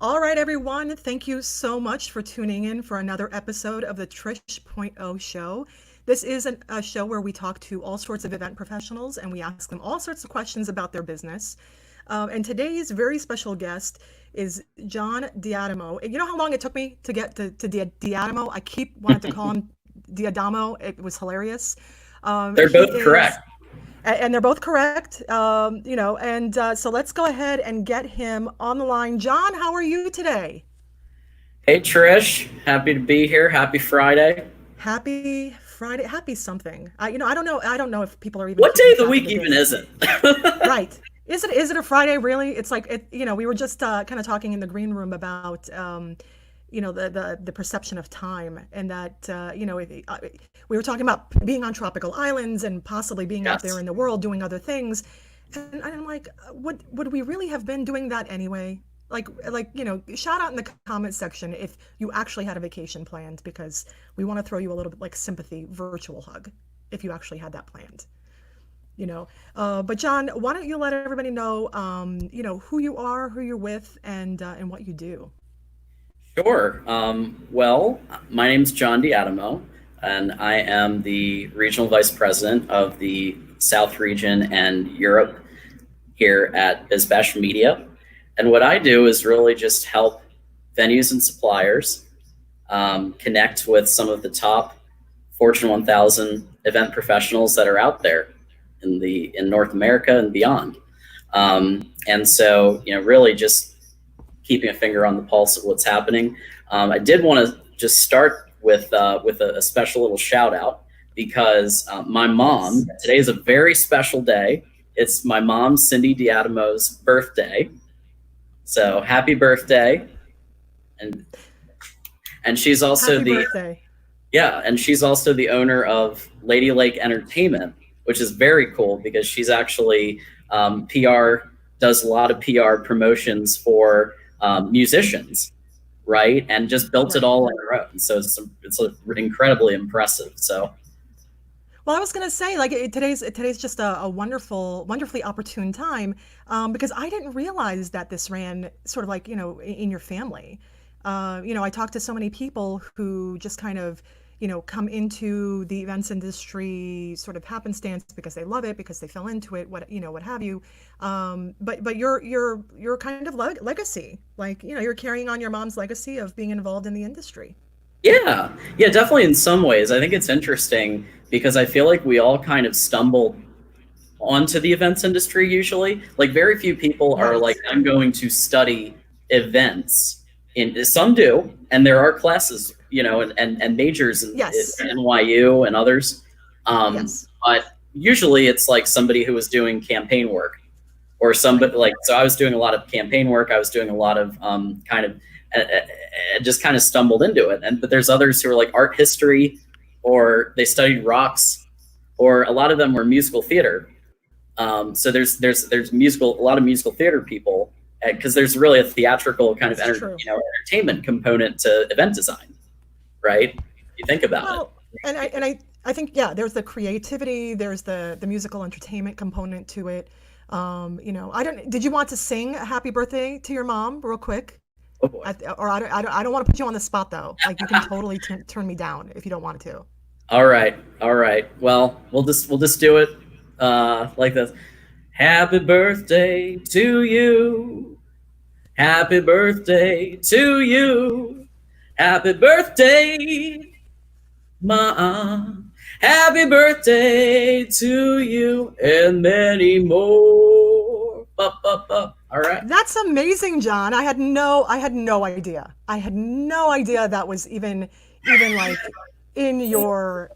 All right, everyone. Thank you so much for tuning in for another episode of the Trish.0 show. This is a show where we talk to all sorts of event professionals and we ask them all sorts of questions about their business. And today's very special guest is John D'Adamo. You know how long it took me to get to D'Adamo? I keep wanting to call him D'Adamo. It was hilarious. They're He both is correct. and they're both correct. So let's go ahead and get him on the line. John, how are you today? Hey Trish, happy to be here. Happy Friday. Happy Friday. Happy something. I don't know. I don't know if people are even What day keeping of the track of week the even days. is it? Right. Is it a Friday really? It's like it, we were just kind of talking in the green room about the perception of time and that we were talking about being on tropical islands and possibly being out there Yes. in the world doing other things. And I'm like, would we really have been doing that anyway? Shout out in the comment section if you actually had a vacation planned because we want to throw you a little bit like sympathy virtual hug if you actually had that planned. But John, why don't you let everybody know, who you are, who you're with, and what you do. Sure. Well, my name's John D'Adamo, and I am the regional vice president of the South region and Europe here at BizBash Media. And what I do is really just help venues and suppliers connect with some of the top Fortune 1000 event professionals that are out there in North America and beyond. And so, really just keeping a finger on the pulse of what's happening. I did want to just start with a special little shout out because my mom, Yes. today is a very special day. It's my mom, Cindy D'Adamo's birthday. So happy birthday. And and she's also Happy the birthday. and she's also the owner of Lady Lake Entertainment, which is very cool because she's actually PR, does a lot of PR promotions for musicians, right? And just built it Right. all on her own. So it's incredibly impressive. So Well, I was going to say, like, today's just a wonderfully opportune time, because I didn't realize that this ran sort of like, in your family. I talked to so many people who just kind of, come into the events industry sort of happenstance because they love it, because they fell into it, what have you. But you're kind of legacy, like, you're carrying on your mom's legacy of being involved in the industry. yeah, definitely in some ways. I think it's interesting because I feel like we all kind of stumbled onto the events industry usually. Like very few people are Right. like, I'm going to study events. In some do, and there are classes, and majors Yes. in NYU and others. Yes. But usually it's like somebody who was doing campaign work or Right. somebody like, so I was doing a lot of campaign work. I was doing a lot of kind of just kind of stumbled into it. And but there's others who are like art history, or they studied rocks, or a lot of them were musical theater. So there's musical a lot of musical theater people because there's really a theatrical kind of It's true. entertainment component to event design, right? You think about it. Well, and I think, yeah, there's the creativity, there's the musical entertainment component to it. I don't. Did you want to sing a happy birthday to your mom real quick? Oh boy. I don't want to put you on the spot though. Like you can totally turn me down if you don't want to. All right, all right. Well, we'll just do it like this. Happy birthday to you. Happy birthday to you. Happy birthday, mom. Happy birthday to you and many more. Up, up, up. All right. That's amazing, John. I had no idea. I had no idea that was even like in your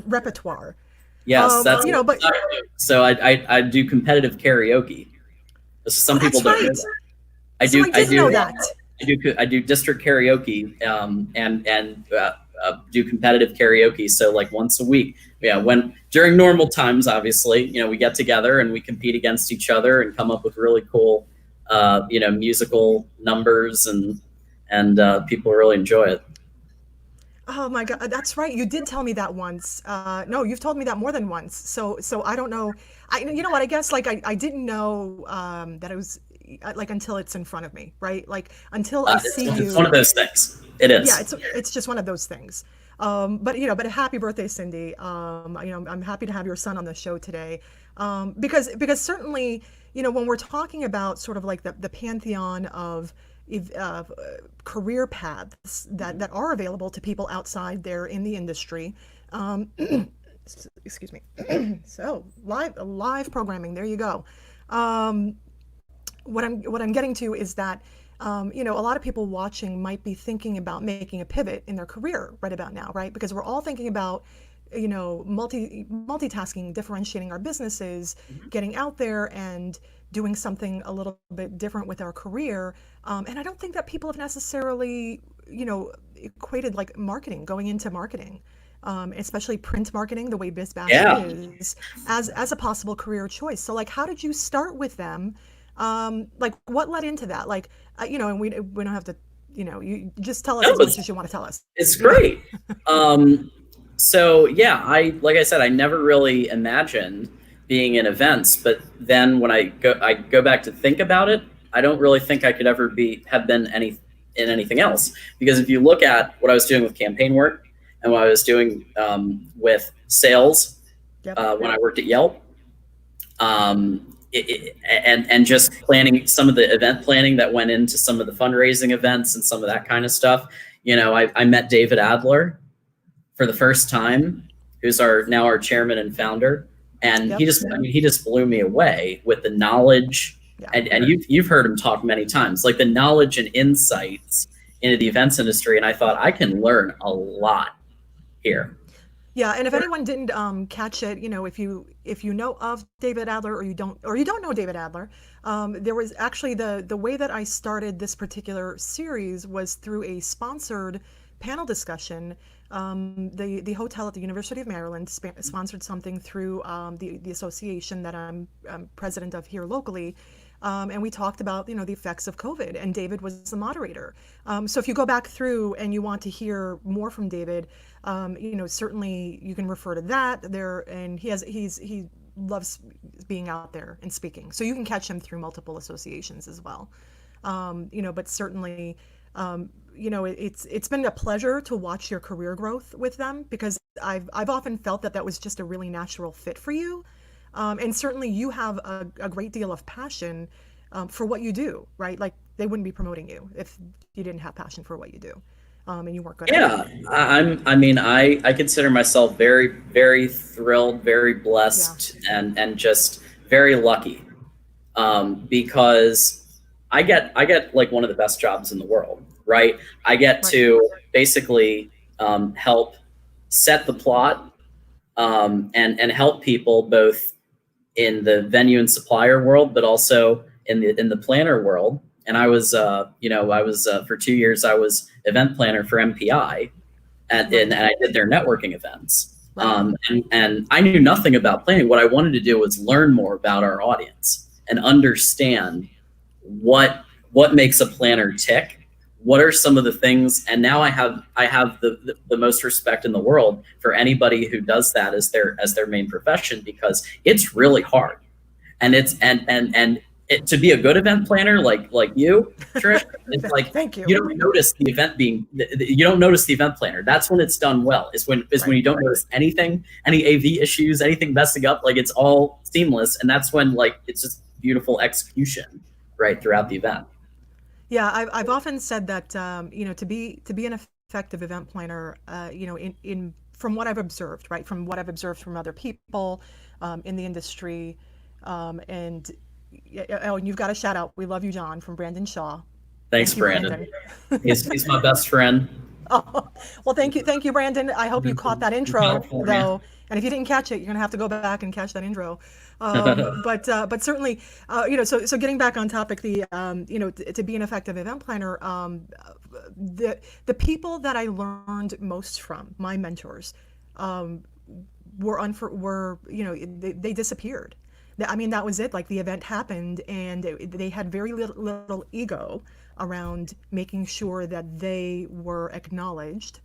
repertoire. Yes, that's But what I do. So I do competitive karaoke. oh, Some people that's don't know right. that. I So do I I did know do that. I do district karaoke and do competitive karaoke. So like once a week, yeah. When during normal times, obviously, we get together and we compete against each other and come up with really cool, musical numbers and people really enjoy it. Oh my God, that's right. You did tell me that once. No, you've told me that more than once. So I don't know. You know what? I guess like I didn't know that it was. like until it's in front of me, right? Like until I see It's one you. of those things. It Yeah, is. it's just one of those things. But but a happy birthday, Cindy. I'm happy to have your son on the show today, because certainly, when we're talking about sort of like the pantheon of uh, career paths that are available to people outside there in the industry. Um, Excuse me. So live programming. There you go. Um, what I'm getting to is that a lot of people watching might be thinking about making a pivot in their career right about now, right? Because we're all thinking about multitasking, differentiating our businesses, getting out there and doing something a little bit different with our career. And I don't think that people have necessarily equated like marketing, going into marketing. Especially print marketing, the way BizBash Yeah. is, as a possible career choice. So, like, how did you start with them? Like, what led into that? Like, and we don't have to, you just tell us No, as much as you want to tell us. it's You know, great. So yeah, like I said, I never really imagined being in events, but then when I go back to think about it, I don't really think I could ever have been in anything else. Because if you look at what I was doing with campaign work and what I was doing with sales yep. when I worked at Yelp, and just planning some of the event planning that went into some of the fundraising events and some of that kind of stuff. I met David Adler for the first time, who's now our chairman and founder, and Yep. he just blew me away with the knowledge, Yeah. and you've heard him talk many times, like the knowledge and insights into the events industry, and I thought I can learn a lot here. Yeah, and if anyone didn't catch it, if you know of David Adler or you don't know David Adler, there was actually the way that I started this particular series was through a sponsored panel discussion. The hotel at the University of Maryland sponsored something through the association that I'm president of here locally. And we talked about the effects of COVID, and David was the moderator. So if you go back through and you want to hear more from David, certainly you can refer to that there. And he loves being out there and speaking, so you can catch him through multiple associations as well. But certainly, it's been a pleasure to watch your career growth with them, because I've often felt that was just a really natural fit for you. And certainly you have a great deal of passion for what you do, right? Like they wouldn't be promoting you if you didn't have passion for what you do, and you weren't good at Yeah, it. I consider myself very, very thrilled, very Yeah, blessed, and just very lucky, because I get like one of the best jobs in the world, right? I get right, to basically help set the plot, and help people both in the venue and supplier world, but also in the planner world. And I was for 2 years I was event planner for MPI, and right, I did their networking events. right. And I knew nothing about planning. What I wanted to do was learn more about our audience and understand what makes a planner tick. What are some of the things? And now I have the most respect in the world for anybody who does that as their main profession, because it's really hard, and to be a good event planner like you, Trish, it's like Thank you. you don't notice the event being you don't notice the event planner. That's when it's done well. Is when Right. you don't notice anything, any AV issues, anything messing up. Like it's all seamless, and that's when like it's just beautiful execution right throughout the event. Yeah, I've often said that to be an effective event planner, in from what I've observed, right, from what I've observed from other people in the industry, and oh, and you've got a shout out. We love you, John, from Brandon Shaw. Thanks, Thank you, Brandon. Brandon. He's my best friend. Oh, well, thank you, Brandon. I hope you caught that From intro, California. though. And if you didn't catch it, you're gonna have to go back and catch that intro. But certainly, so getting back on topic, to be an effective event planner, the people that I learned most from, my mentors, um, were they disappeared. I mean, that was it. Like the event happened, and they had very little ego around making sure that they were acknowledged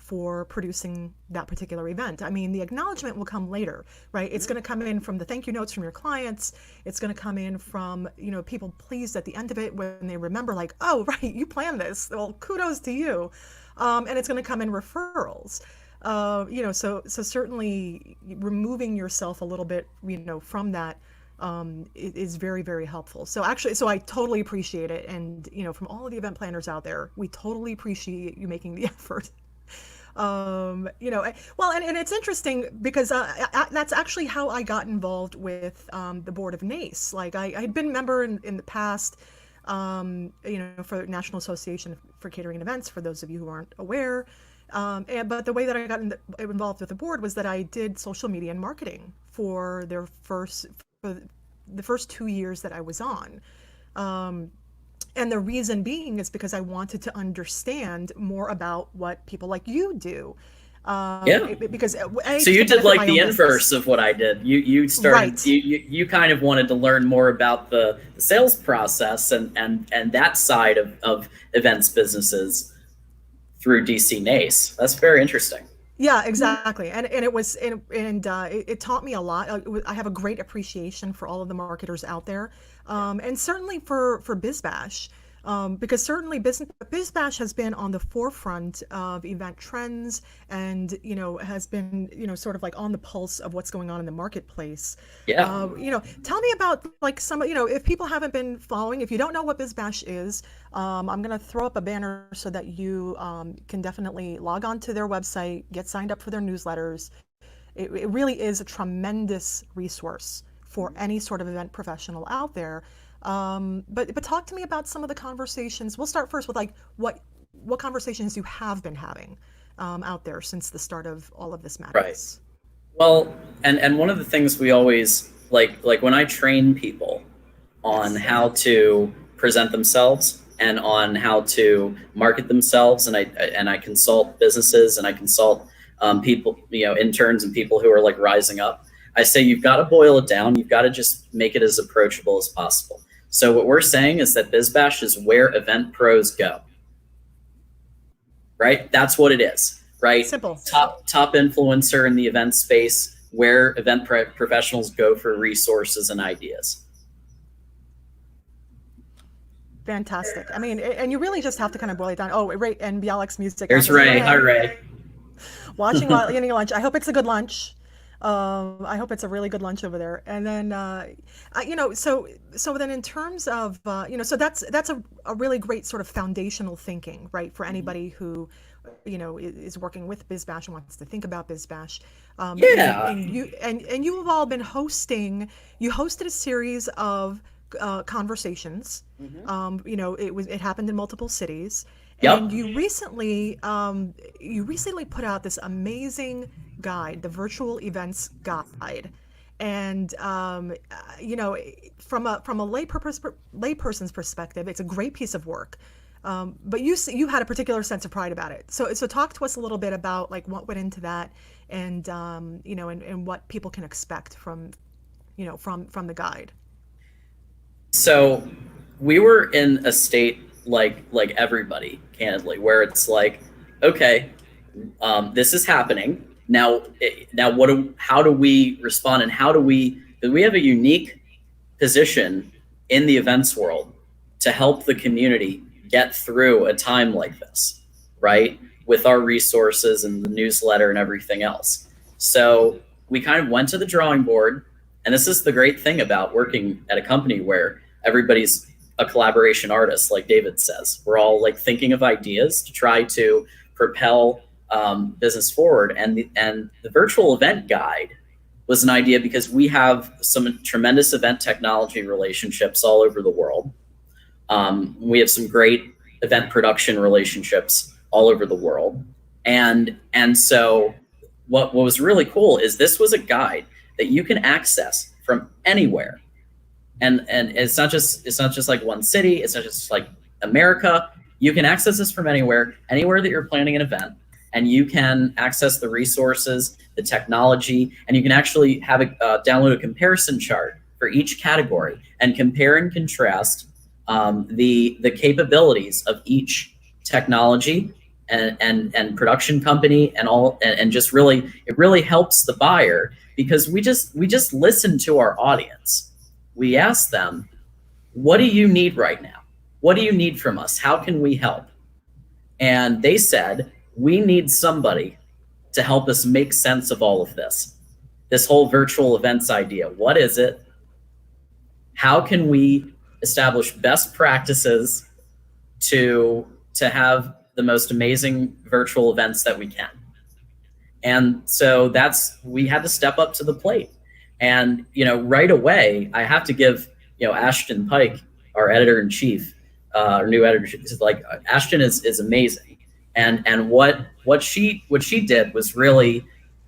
for producing that particular event. I mean, the acknowledgement will come later, right? It's going to come in from the thank you notes from your clients. It's going to come in from, people pleased at the end of it when they remember, like, oh, right, you planned this. Well, kudos to you. And it's going to come in referrals. So certainly removing yourself a little bit, from that is very, very helpful. So I totally appreciate it. And, from all of the event planners out there, we totally appreciate you making the effort. Well, and it's interesting because that's actually how I got involved with the board of NACE. Like I had been a member in the past, for National Association for Catering and Events, for those of you who aren't aware. But the way that I got involved with the board was that I did social media and marketing for the first 2 years that I was on. And the reason being is because I wanted to understand more about what people like you do. Because so you did like the inverse of what I did. You started right. you kind of wanted to learn more about the sales process and that side of events businesses through DC NACE. That's very interesting. Yeah, exactly. And it taught me a lot. I have a great appreciation for all of the marketers out there. And certainly for BizBash, because certainly BizBash has been on the forefront of event trends and, has been, sort of like on the pulse of what's going on in the marketplace. Yeah. Tell me about like some, if people haven't been following, if you don't know what BizBash is, I'm going to throw up a banner so that you can definitely log on to their website, get signed up for their newsletters. It really is a tremendous resource for any sort of event professional out there. But talk to me about some of the conversations. We'll start first with like what conversations you have been having out there since the start of all of this madness. Right. Well, and one of the things we always like when I train people on how to present themselves and on how to market themselves, and I consult businesses and I consult people, interns and people who are like rising up. I say you've got to boil it down. You've got to just make it as approachable as possible. So what we're saying is that BizBash is where event pros go. Right? That's what it is. Right? Simple. Top influencer in the event space, where event professionals go for resources and ideas. Fantastic. I mean, and you really just have to kind of boil it down. Oh, Ray and Bialec's music. There's Ray. Hi, Ray. Watching while eating lunch. I hope it's a good lunch. I hope it's a really good lunch over there. And then, so then in terms of, so that's a really great sort of foundational thinking, right? For anybody who, is working with BizBash and wants to think about BizBash. Yeah. And you have all been you hosted a series of conversations. Mm-hmm. It happened in multiple cities. Yep. And you recently put out this amazing guide, the Virtual Events Guide, and from a layperson's perspective, it's a great piece of work. But you had a particular sense of pride about it. So talk to us a little bit about like what went into that, and and what people can expect from the guide. So we were in a state like everybody, candidly, where it's like, okay, this is happening now. How do we respond, and because we have a unique position in the events world to help the community get through a time like this, right? With our resources and the newsletter and everything else. So we kind of went to the drawing board, and this is the great thing about working at a company where everybody's a collaboration artist, like David says. We're all like thinking of ideas to try to propel business forward. And the virtual event guide was an idea because we have some tremendous event technology relationships all over the world. We have some great event production relationships all over the world. And so what was really cool is this was a guide that you can access from anywhere. And it's not just like one city. It's not just like America. You can access this from anywhere that you're planning an event, and you can access the resources, the technology, and you can actually have download a comparison chart for each category and compare and contrast the capabilities of each technology and production company and all, and just really, it really helps the buyer because we just listen to our audience. We ask them, what do you need right now? What do you need from us? How can we help? And they said, we need somebody to help us make sense of all of this whole virtual events idea. What is it? How can we establish best practices to have the most amazing virtual events that we can? And so that's, we had to step up to the plate. And right away, I have to give Ashton Pike, our editor in chief, our new editor, like Ashton is amazing. And what she did was really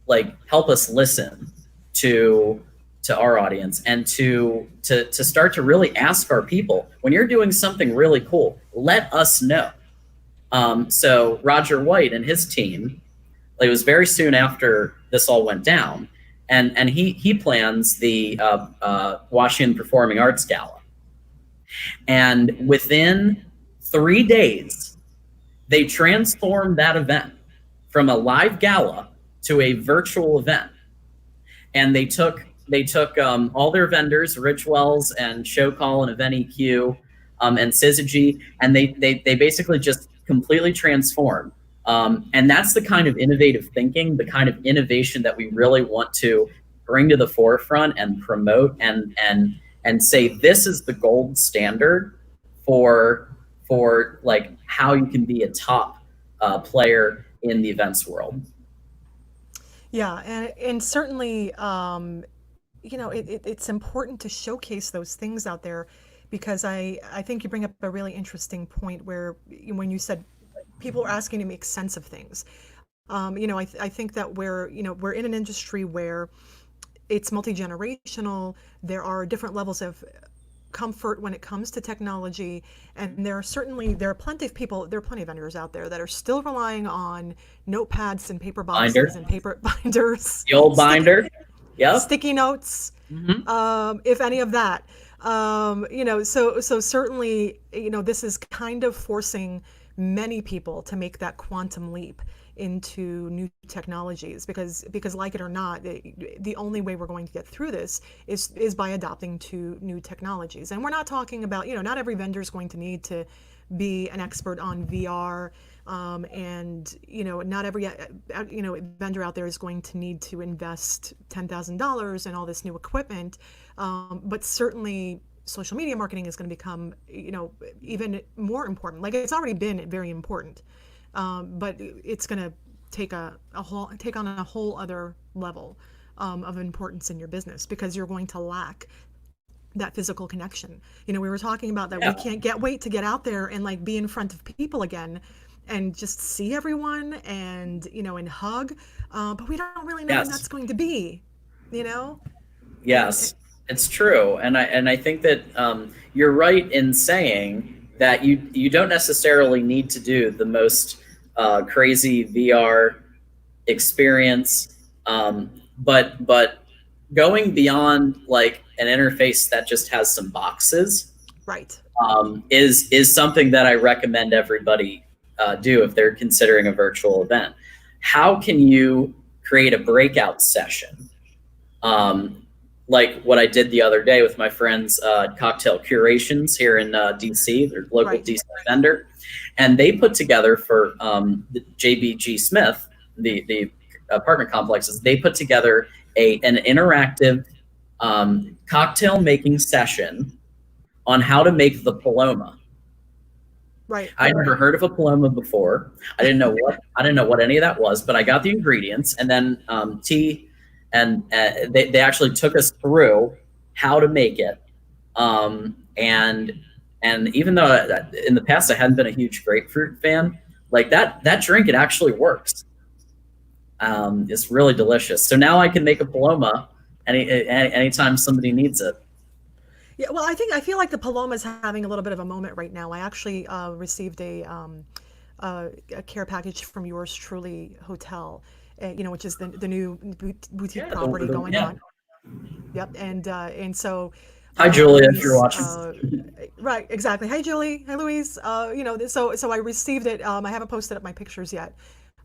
like help us listen to our audience and to start to really ask our people, when you're doing something really cool, let us know. So Roger White and his team, it was very soon after this all went down, and he plans the Washington Performing Arts Gala, and within 3 days, they transformed that event from a live gala to a virtual event, and they took all their vendors, Richwells and Showcall and Event EQ, and Syzygy, and they basically just completely transformed. And that's the kind of innovative thinking, the kind of innovation that we really want to bring to the forefront and promote, and say this is the gold standard for like how you can be a top player in the events world. Yeah, and certainly, it's important to showcase those things out there because I think you bring up a really interesting point where when you said people are asking to make sense of things. I think that we're in an industry where it's multi-generational. There are different levels of comfort when it comes to technology, and there are plenty of people, there are plenty of vendors out there that are still relying on notepads and paper boxes Binder, and paper binders, the old binder. Yep. sticky notes, Mm-hmm. if any of that. So certainly, this is kind of forcing many people to make that quantum leap into new technologies because like it or not, the only way we're going to get through this is by adopting to new technologies. And we're not talking about, not every vendor is going to need to be an expert on VR, and not every vendor out there is going to need to invest $10,000 in all this new equipment, but certainly social media marketing is going to become even more important. Like it's already been very important, but it's going to take on a whole other level of importance in your business because you're going to lack that physical connection. We were talking about that we Yeah. can't wait to get out there and like be in front of people again and just see everyone and hug, but we don't really know when Yes. that's going to be, you know and Yes, it's true, and I think that you're right in saying that you don't necessarily need to do the most crazy VR experience, but going beyond like an interface that just has some boxes right. is something that I recommend everybody do if they're considering a virtual event. How can you create a breakout session? Like what I did the other day with my friends, Cocktail Curations here in DC, their local Right. DC vendor, and they put together for the JBG Smith, the apartment complexes. They put together an interactive cocktail making session on how to make the Paloma. Right. I never heard of a Paloma before. I didn't know what any of that was, but I got the ingredients, and then tea, and they actually took us through how to make it. And even though in the past I hadn't been a huge grapefruit fan, like that drink, it actually works. It's really delicious. So now I can make a Paloma anytime somebody needs it. Yeah, well, I feel like the Paloma's having a little bit of a moment right now. I actually received a care package from Yours Truly Hotel, which is the new boutique Yeah, property going yeah. on. Yep, and so Hi, Julia, if you're Louise, watching. right, exactly. Hey, Julie. Hey, Louise. So I received it. I haven't posted up my pictures yet.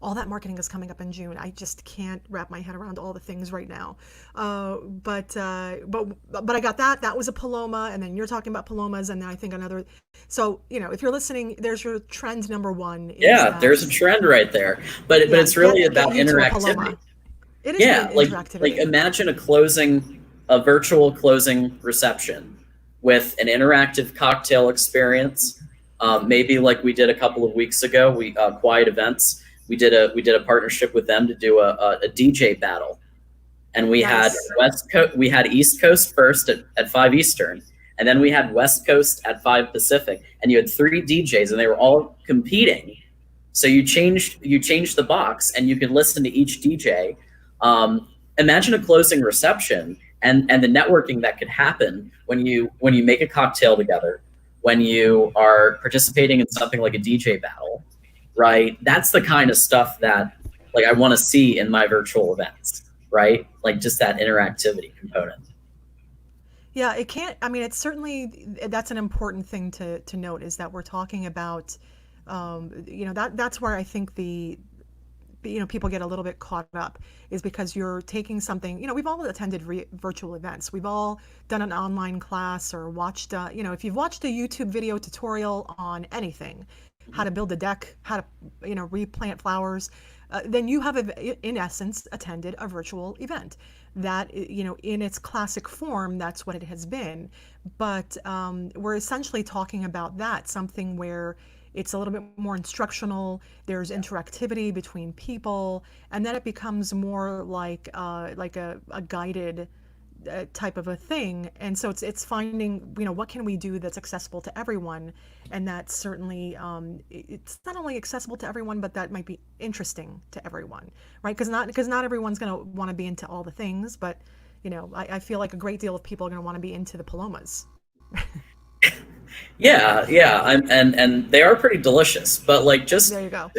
All that marketing is coming up in June. I just can't wrap my head around all the things right now. But I got that. That was a Paloma, and then you're talking about Palomas, and then I think another. So if you're listening, there's your trend number one is Yeah, there's a that trend right there, but yeah, it's really get about you to a interactivity. Paloma. It is the Yeah, like interactivity. imagine a virtual closing reception with an interactive cocktail experience. Maybe like we did a couple of weeks ago, we Quiet Events. We did a partnership with them to do a DJ battle, and we had Nice. we had East Coast first at 5 Eastern, and then we had West Coast at 5 Pacific, and you had three DJs, and they were all competing. So you changed the box, and you could listen to each DJ. Imagine a closing reception and the networking that could happen when you make a cocktail together, when you are participating in something like a DJ battle, right? That's the kind of stuff that like I want to see in my virtual events, right? Like just that interactivity component. Yeah, it can't. I mean, it's certainly that's an important thing to note is that we're talking about, that's where I think the people get a little bit caught up is because you're taking something. We've all attended virtual events. We've all done an online class or watched. If you've watched a YouTube video tutorial on anything, how to build a deck, how to replant flowers, then you have in essence attended a virtual event that in its classic form that's what it has been. But we're essentially talking about that, something where it's a little bit more instructional, there's interactivity between people, and then it becomes more like a guided type of a thing. And so it's finding what can we do that's accessible to everyone, and that's certainly it's not only accessible to everyone, but that might be interesting to everyone, right? Because not everyone's going to want to be into all the things, but I feel like a great deal of people are going to want to be into the Palomas. Yeah, yeah, and they are pretty delicious. But like just There you go.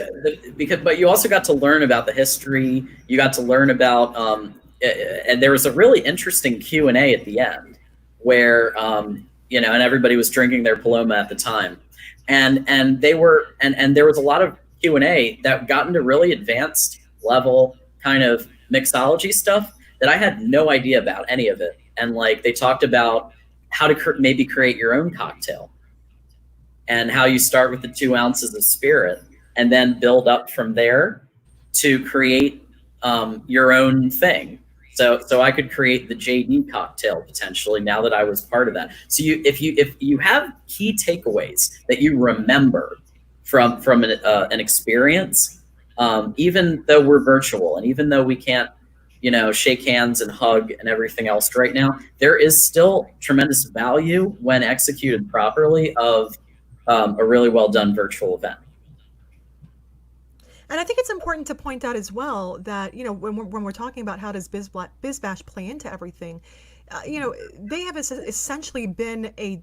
but you also got to learn about the history. You got to learn about and there was a really interesting Q&A at the end where and everybody was drinking their Paloma at the time, and they were and there was a lot of Q&A that got into really advanced level kind of mixology stuff that I had no idea about any of it, and like they talked about how to maybe create your own cocktail and how you start with the 2 ounces of spirit and then build up from there to create your own thing. So I could create the JD cocktail potentially now that I was part of that. So if you have key takeaways that you remember from an experience, even though we're virtual and even though we can't shake hands and hug and everything else right now, there is still tremendous value when executed properly of a really well done virtual event. And I think it's important to point out as well that when we're talking about how does BizBash play into everything, they have essentially been a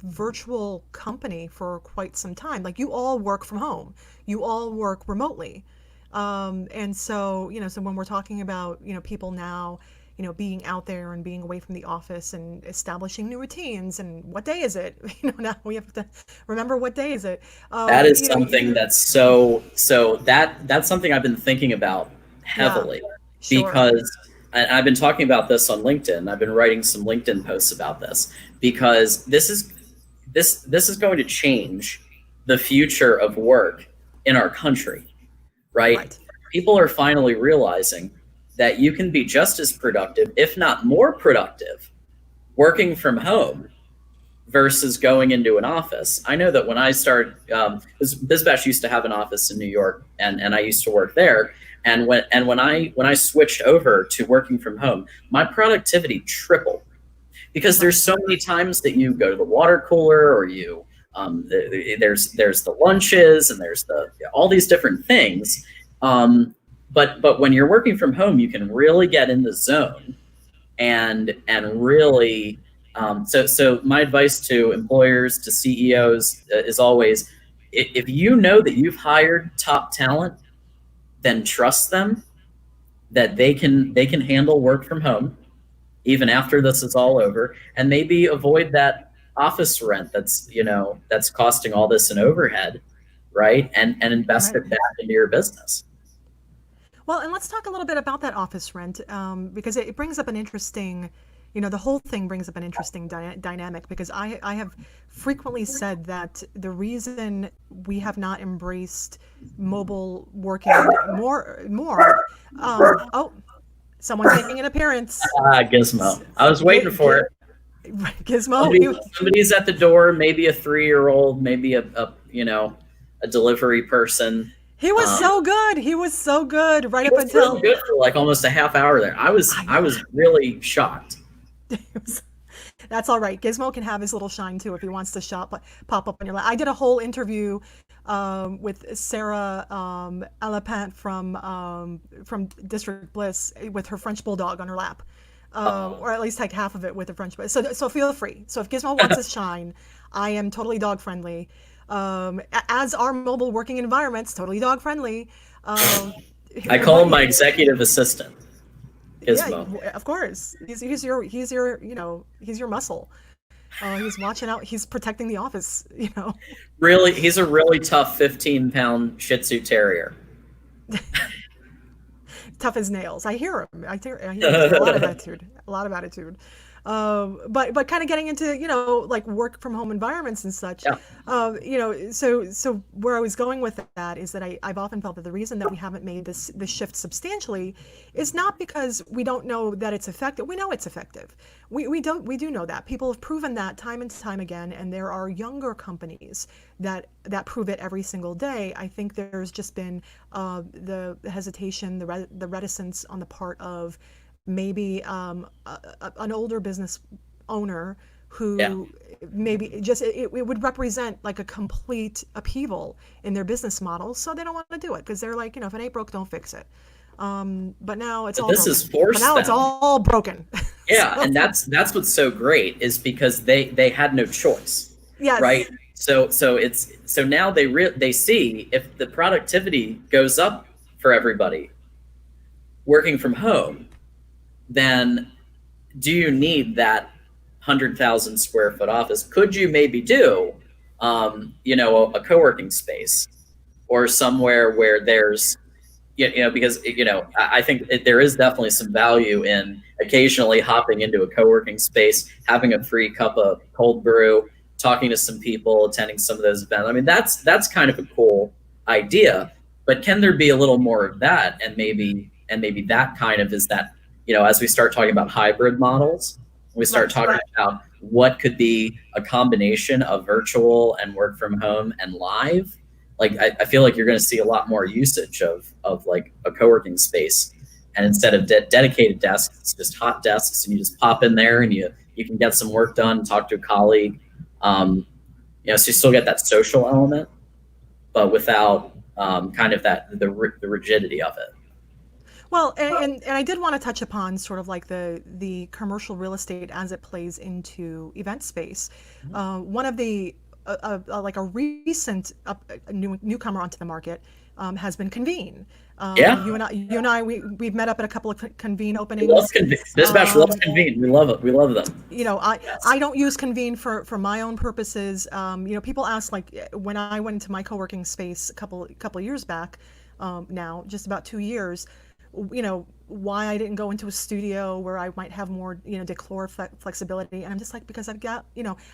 virtual company for quite some time. Like you all work from home, you all work remotely, and so when we're talking about people now being out there and being away from the office and establishing new routines and what day is it? Now we have to remember what day is it. That is something You're that's that's something I've been thinking about yeah, heavily sure, because and I've been talking about this on LinkedIn. I've been writing some LinkedIn posts about this because this is going to change the future of work in our country, right? right. People are finally realizing that you can be just as productive, if not more productive, working from home versus going into an office. I know that when I started, BizBash used to have an office in New York, and I used to work there. And when I switched over to working from home, my productivity tripled because Right. there's so many times that you go to the water cooler or you there's the lunches and there's the all these different things. But when you're working from home, you can really get in the zone and really so my advice to employers, to CEOs is always if you know that you've hired top talent, then trust them that they can handle work from home, even after this is all over, and maybe avoid that office rent that's costing all this in overhead, right? And invest Right. it back into your business. Well, and let's talk a little bit about that office rent, because it brings up an interesting, the whole thing brings up an interesting dynamic, because I have frequently said that the reason we have not embraced mobile working oh, someone's making an appearance. Ah, Gizmo. I was waiting G- for it. Gizmo, Somebody's at the door, maybe a 3 year old, maybe a delivery person. he was Um, so good. He was so good right he up was really until good for like almost a half hour there. I I know. was really shocked. That's all right. Gizmo can have his little shine too if he wants to pop up on your lap. I did a whole interview with Sarah Alapant from District Bliss with her French bulldog on her lap, Oh, or at least like half of it with the French. So feel free. So if Gizmo wants his shine, I am totally dog friendly. As are mobile working environments, totally dog friendly. Um, I call but him my executive assistant, yeah, Gizmo. of course, he's your muscle. He's watching out. He's protecting the office. Really, he's a really tough 15-pound Shih Tzu Terrier. Tough as nails. I hear him. I hear he's got a lot of attitude. A lot of attitude. But kind of getting into like work from home environments and such. Yeah. So where I was going with that is that I've often felt that the reason that we haven't made this shift substantially is not because we don't know that it's effective. We know it's effective. We do know that. People have proven that time and time again, and there are younger companies that prove it every single day. I think there's just been the hesitation, the reticence on the part of maybe an older business owner Yeah. who maybe just it would represent like a complete upheaval in their business model, so they don't want to do it because they're like, if it ain't broke, don't fix it. But now it's But all this has broken. But forced now it's them. all broken. Yeah, So and that's what's so great is because they had no choice, right? yes, So now they see if the productivity goes up for everybody working from home, then do you need that 100,000 square foot office? Could you maybe do, a co-working space or somewhere where there's, because I think there is definitely some value in occasionally hopping into a co-working space, having a free cup of cold brew, talking to some people, attending some of those events. I mean, that's kind of a cool idea, but can there be a little more of that? And maybe that kind of is that, as we start talking about hybrid models, we start right. talking about what could be a combination of virtual and work from home and live. Like I feel like you're going to see a lot more usage of like a co-working space, and instead of dedicated desks, it's just hot desks, and you just pop in there and you can get some work done, talk to a colleague. So you still get that social element, but without kind of the rigidity of it. Well, and I did want to touch upon sort of like the commercial real estate as it plays into event space. One of the like a recent newcomer onto the market has been Convene. Yeah, You and I, we've met up at a couple of Convene we love openings. Convene. BizBash loves Convene. We love it. We love them. I don't use Convene for my own purposes. People ask like when I went into my co-working space a couple years back, now just about 2 years, why I didn't go into a studio where I might have more, decor flexibility. And I'm just like, because I've got,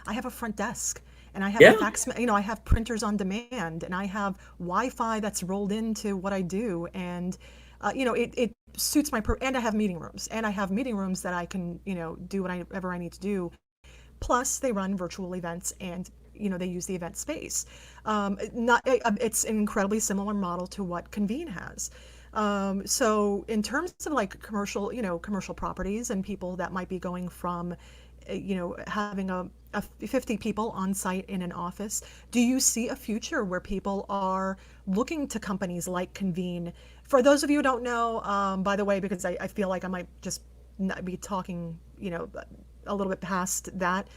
I have a front desk and I have a Yeah, fax, I have printers on demand and I have Wi-Fi that's rolled into what I do. And, it suits and I have meeting rooms that I can, do whatever I need to do. Plus they run virtual events and, they use the event space. It's an incredibly similar model to what Convene has. So in terms of like commercial properties and people that might be going from, having a 50 people on site in an office, do you see a future where people are looking to companies like Convene? For those of you who don't know, by the way, because I feel like I might just not be talking, a little bit past that.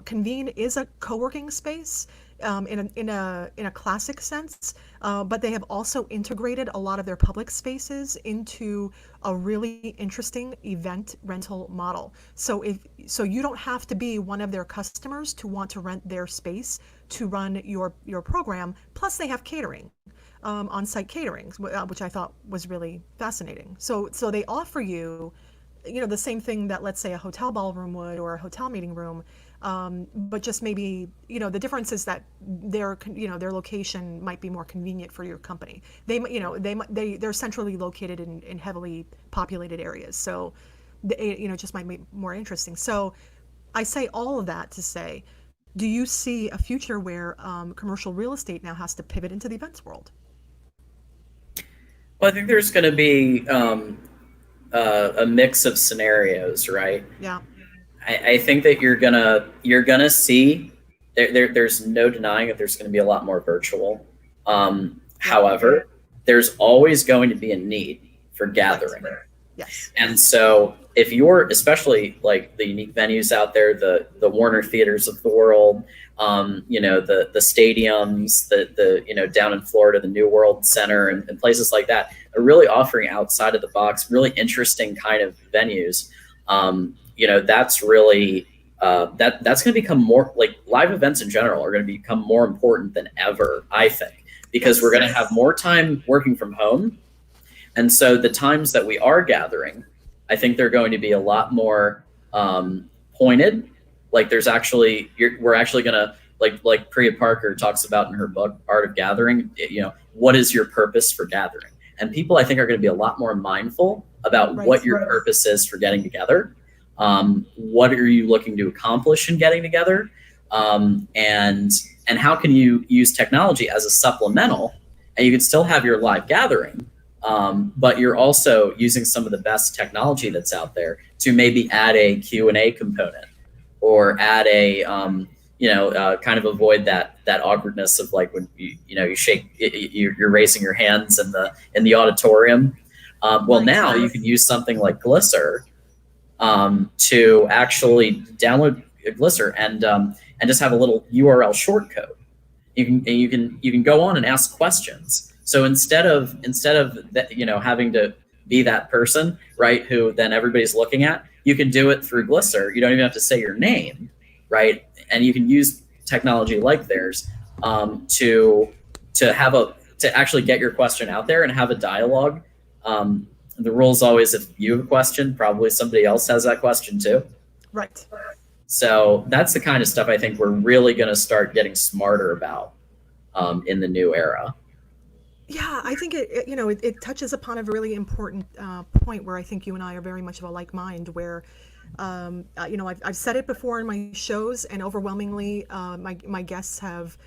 Convene is a co-working space in a classic sense, but they have also integrated a lot of their public spaces into a really interesting event rental model. So you don't have to be one of their customers to want to rent their space to run your program. Plus, they have catering. On-site catering, which I thought was really fascinating. So they offer you, the same thing that, let's say, a hotel ballroom would, or a hotel meeting room, but just maybe, the difference is that their location might be more convenient for your company. They're centrally located in heavily populated areas, so just might be more interesting. So I say all of that to say, do you see a future where commercial real estate now has to pivot into the events world? Well, I think there's going to be a mix of scenarios, right? Yeah. I think that you're gonna see there's no denying that there's going to be a lot more virtual. Yep. However, there's always going to be a need for Right. gathering. Yes. And so if you're, especially like the unique venues out there, the Warner Theaters of the world, the stadiums, the down in Florida, the New World Center, and places like that are really offering outside of the box, really interesting kind of venues. That's really that's going to become more, like, live events in general are going to become more important than ever, I think, because we're Yes. going to have more time working from home. And so the times that we are gathering, I think they're going to be a lot more pointed. Like, we're actually going to, like Priya Parker talks about in her book, Art of Gathering, what is your purpose for gathering? And people, I think, are going to be a lot more mindful about Right. what your purpose is for getting together. What are you looking to accomplish in getting together? And how can you use technology as a supplemental, and you can still have your live gathering, but you're also using some of the best technology that's out there to maybe add a Q&A component, or add a kind of avoid that awkwardness of, like, when you shake, you're raising your hands in the auditorium. Well, Right. now you can use something like Glisser to actually download Glisser and just have a little URL shortcode. You can go on and ask questions. So instead of that, having to be that person, right, who then everybody's looking at, you can do it through Glisser. You don't even have to say your name, right? And you can use technology like theirs to actually get your question out there and have a dialogue. The rule is always, if you have a question, probably somebody else has that question too. Right. So that's the kind of stuff I think we're really going to start getting smarter about in the new era. Yeah, I think it touches upon a really important point where I think you and I are very much of a like mind. Where, I've said it before in my shows, and overwhelmingly, my guests have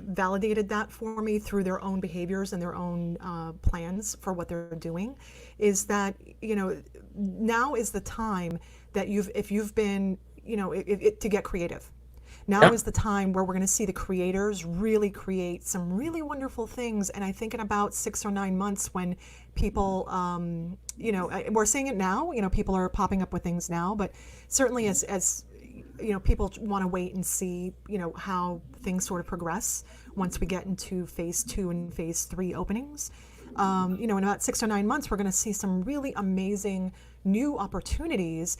validated that for me through their own behaviors and their own plans for what they're doing. Is that, now is the time that if you've been, to get creative. Now Yeah. is the time where we're going to see the creators really create some really wonderful things. And I think in about 6 or 9 months, when people, we're seeing it now, people are popping up with things now, but certainly as people want to wait and see, how things sort of progress once we get into phase 2 and phase 3 openings. In about 6 or 9 months, we're going to see some really amazing new opportunities.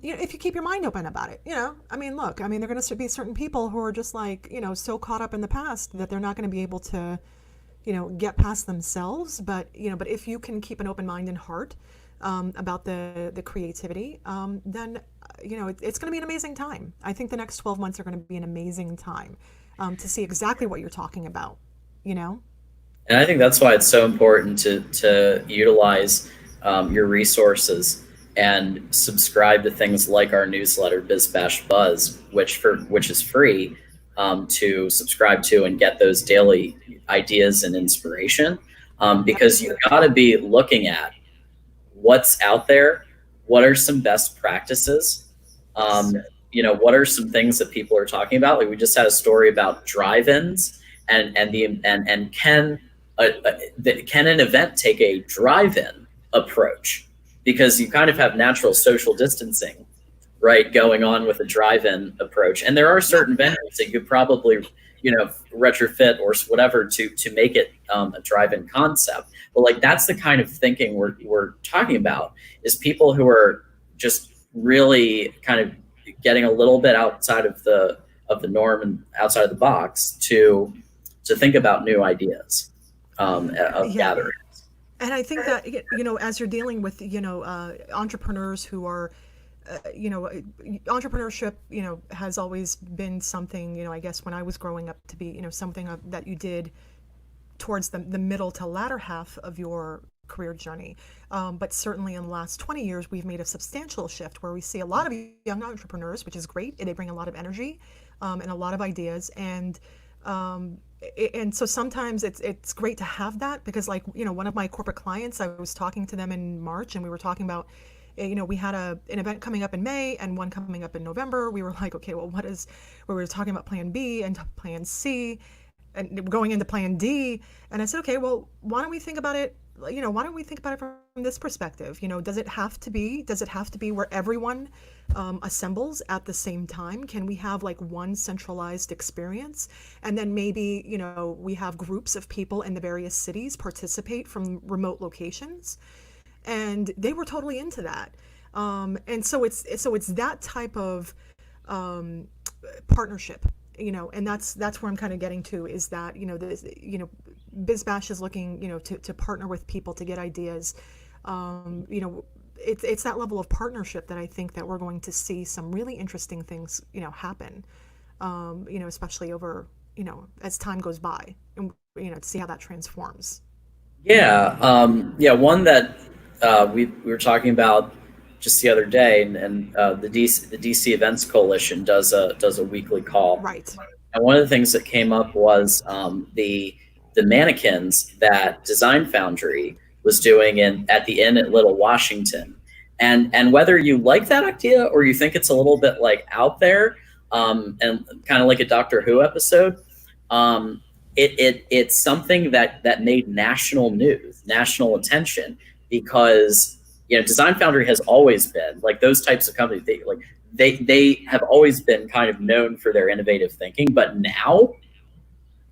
If you keep your mind open about it, look, there are going to be certain people who are just like, so caught up in the past that they're not going to be able to, get past themselves. But if you can keep an open mind and heart about the creativity, then it's going to be an amazing time. I think the next 12 months are going to be an amazing time to see exactly what you're talking about. And I think that's why it's so important to utilize your resources and subscribe to things like our newsletter, BizBash Buzz, which is free to subscribe to and get those daily ideas and inspiration. Because you've got to be looking at what's out there, what are some best practices, what are some things that people are talking about. Like, we just had a story about drive-ins, and can an event take a drive-in approach, because you kind of have natural social distancing, right, going on with a drive-in approach. And there are Yeah, certain venues that you could probably, retrofit or whatever to make it a drive-in concept. But like that's the kind of thinking we're talking about is people who are just really kind of getting a little bit outside of the norm and outside of the box to think about new ideas of yeah. gathering. And I think that, as you're dealing with, entrepreneurs who are, entrepreneurship, has always been something, I guess when I was growing up to be, something that you did towards the middle to latter half of your career journey. But certainly in the last 20 years, we've made a substantial shift where we see a lot of young entrepreneurs, which is great. They bring a lot of energy and a lot of ideas. And so sometimes it's great to have that because, like, one of my corporate clients, I was talking to them in March and we were talking about, we had an event coming up in May and one coming up in November. We were like, okay, well, we were talking about plan B and plan C and going into plan D. And I said, okay, well, why don't we think about it? Why don't we think about it from this perspective? Does it have to be where everyone assembles at the same time? Can we have like one centralized experience? And then maybe, we have groups of people in the various cities participate from remote locations. And they were totally into that. And so it's that type of partnership, and that's where I'm kind of getting to is that, BizBash is looking, to partner with people to get ideas. It's that level of partnership that I think that we're going to see some really interesting things, happen, especially over, as time goes by and, to see how that transforms. Yeah, yeah. One that we were talking about just the other day, and the DC Events Coalition does a weekly call. Right. And one of the things that came up was the mannequins that Design Foundry was doing at the Inn at Little Washington, and whether you like that idea or you think it's a little bit like out there, and kind of like a Doctor Who episode. It's something that made national news, national attention, because Design Foundry has always been like those types of companies. They have always been kind of known for their innovative thinking, but now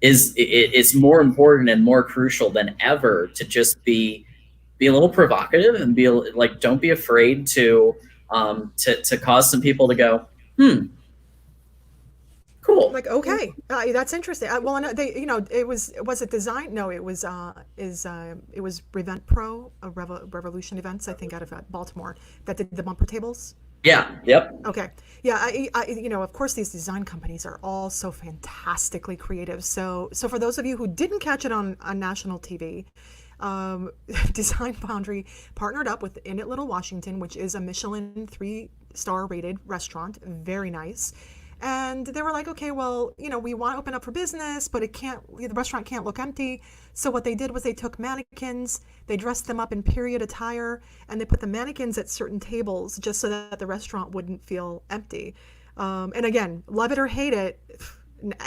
it's more important and more crucial than ever to just be a little provocative and be like, don't be afraid to cause some people to go, cool. Like, okay, that's interesting. Well, and they, was it design? No, it was it was Revent Pro, Revolution Events, I think, out of Baltimore, that did the bumper tables. Yeah. Yep. Okay. Yeah. Of course, these design companies are all so fantastically creative. So for those of you who didn't catch it on national TV, Design Foundry partnered up with Inn at Little Washington, which is a Michelin 3-star rated restaurant. Very nice. And they were like, okay, well, we want to open up for business, but the restaurant can't look empty. So what they did was they took mannequins, they dressed them up in period attire, and they put the mannequins at certain tables just so that the restaurant wouldn't feel empty. And again, love it or hate it,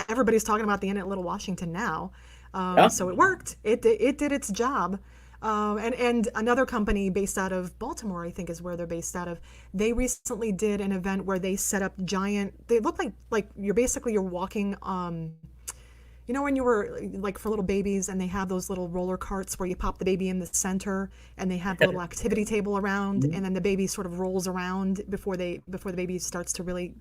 everybody's talking about the Inn at Little Washington now. Yeah. So it worked. It did its job. And another company based out of Baltimore, I think is where they're based out of. They recently did an event where they set up giant. They look like you're walking. When you were like for little babies, and they have those little roller carts where you pop the baby in the center, and they have the little activity table around, and then the baby sort of rolls around before the baby starts to really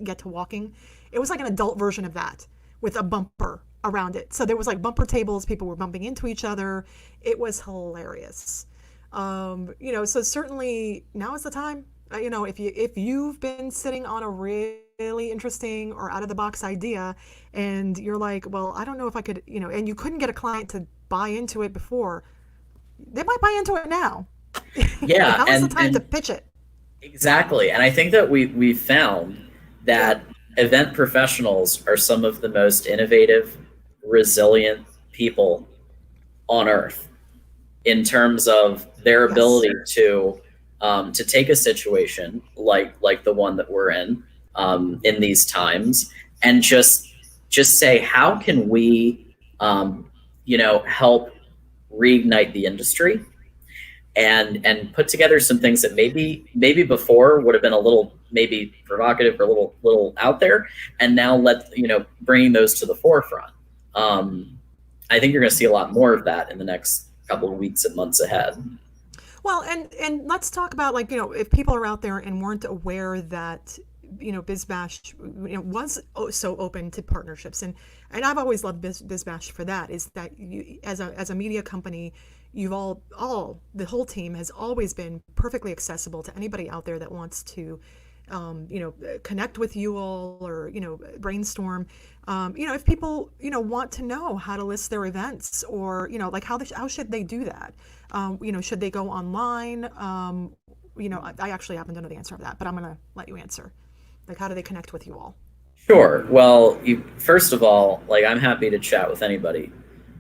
get to walking. It was like an adult version of that with a bumper around it. So there was like bumper tables, people were bumping into each other. It was hilarious. So certainly now is the time. If you've been sitting on a really interesting or out of the box idea and you're like, well, I don't know if I could, and you couldn't get a client to buy into it before, they might buy into it now. Yeah. Now is the time to pitch it. Exactly. And I think that we found that event professionals are some of the most innovative, resilient people on earth in terms of their ability to take a situation like the one that we're in these times, and just say, how can we help reignite the industry? and put together some things that maybe before would have been a little maybe provocative or a little out there, and now bringing those to the forefront. I think you're going to see a lot more of that in the next couple of weeks and months ahead. Well, and let's talk about, like, if people are out there and weren't aware that BizBash was so open to partnerships, and I've always loved BizBash for that, is that you, as a media company, you've all the whole team has always been perfectly accessible to anybody out there that wants to connect with you all, or brainstorm. If people want to know how to list their events, or like how should they do that? Should they go online? I actually happen to know the answer to that, but I'm gonna let you answer. Like, how do they connect with you all? Sure. Well, first of all, like, I'm happy to chat with anybody